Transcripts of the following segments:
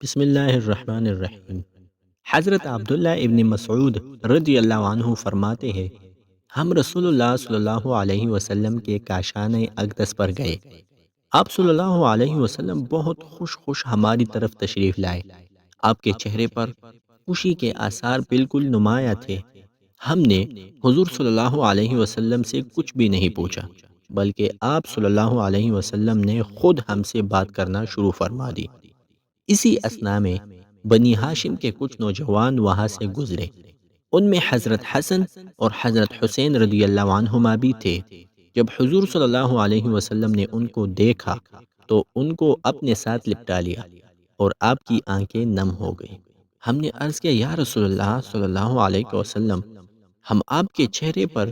بسم اللہ الرحمن الرحیم۔ حضرت عبداللہ ابن مسعود رضی اللہ عنہ فرماتے ہیں، ہم رسول اللہ صلی اللہ علیہ وسلم کے کاشانۂ اقدس پر گئے۔ آپ صلی اللہ علیہ وسلم بہت خوش خوش ہماری طرف تشریف لائے۔ آپ کے چہرے پر خوشی کے آثار بالکل نمایاں تھے۔ ہم نے حضور صلی اللہ علیہ وسلم سے کچھ بھی نہیں پوچھا، بلکہ آپ صلی اللہ علیہ وسلم نے خود ہم سے بات کرنا شروع فرما دی۔ اسی اثنا میں بنی ہاشم کے کچھ نوجوان وہاں سے گزرے۔ ان میں حضرت حسن اور حضرت حسین رضی اللہ عنہما بھی تھے۔ جب حضور صلی اللہ علیہ وسلم نے ان کو دیکھا تو ان کو اپنے ساتھ لپٹا لیا اور آپ کی آنکھیں نم ہو گئیں۔ ہم نے عرض کیا، یا رسول اللہ صلی اللہ علیہ وسلم، ہم آپ کے چہرے پر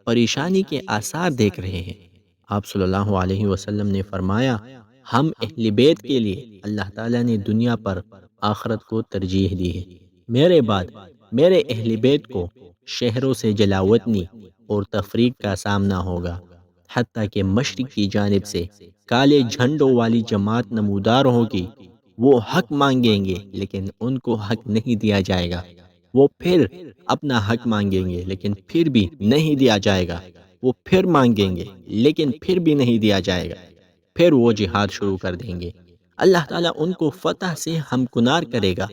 پریشانی کے آثار دیکھ رہے ہیں۔ آپ صلی اللہ علیہ وسلم نے فرمایا، ہم اہل بیت کے لیے اللہ تعالیٰ نے دنیا پر آخرت کو ترجیح دی ہے۔ میرے بعد میرے اہل بیت کو شہروں سے جلاوطنی اور تفریق کا سامنا ہوگا، حتیٰ کہ مشرق کی جانب سے کالے جھنڈوں والی جماعت نمودار ہوگی۔ وہ حق مانگیں گے لیکن ان کو حق نہیں دیا جائے گا۔ وہ پھر اپنا حق مانگیں گے لیکن پھر بھی نہیں دیا جائے گا۔ وہ پھر مانگیں گے لیکن پھر بھی نہیں دیا جائے گا۔ پھر وہ جہاد شروع کر دیں گے۔ اللہ تعالیٰ ان کو فتح سے ہمکنار کرے گا۔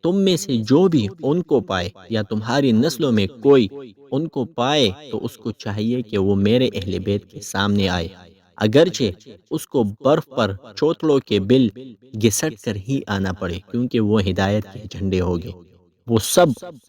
تم میں سے جو بھی ان کو پائے یا تمہاری نسلوں میں کوئی ان کو پائے تو اس کو چاہیے کہ وہ میرے اہل بیت کے سامنے آئے، اگرچہ اس کو برف پر چوتڑوں کے بل گھسٹ کر ہی آنا پڑے، کیونکہ وہ ہدایت کے جھنڈے ہوگے۔ وہ سب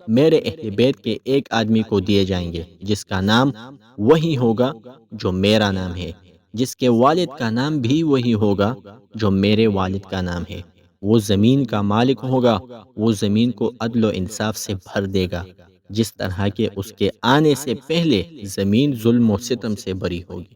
میرے اہل بیت کے ایک آدمی کو دیے جائیں گے، جس کا نام وہی ہوگا جو میرا نام ہے، جس کے والد کا نام بھی وہی ہوگا جو میرے والد کا نام ہے۔ وہ زمین کا مالک ہوگا، وہ زمین کو عدل و انصاف سے بھر دے گا، جس طرح کہ اس کے آنے سے پہلے زمین ظلم و ستم سے بری ہوگی۔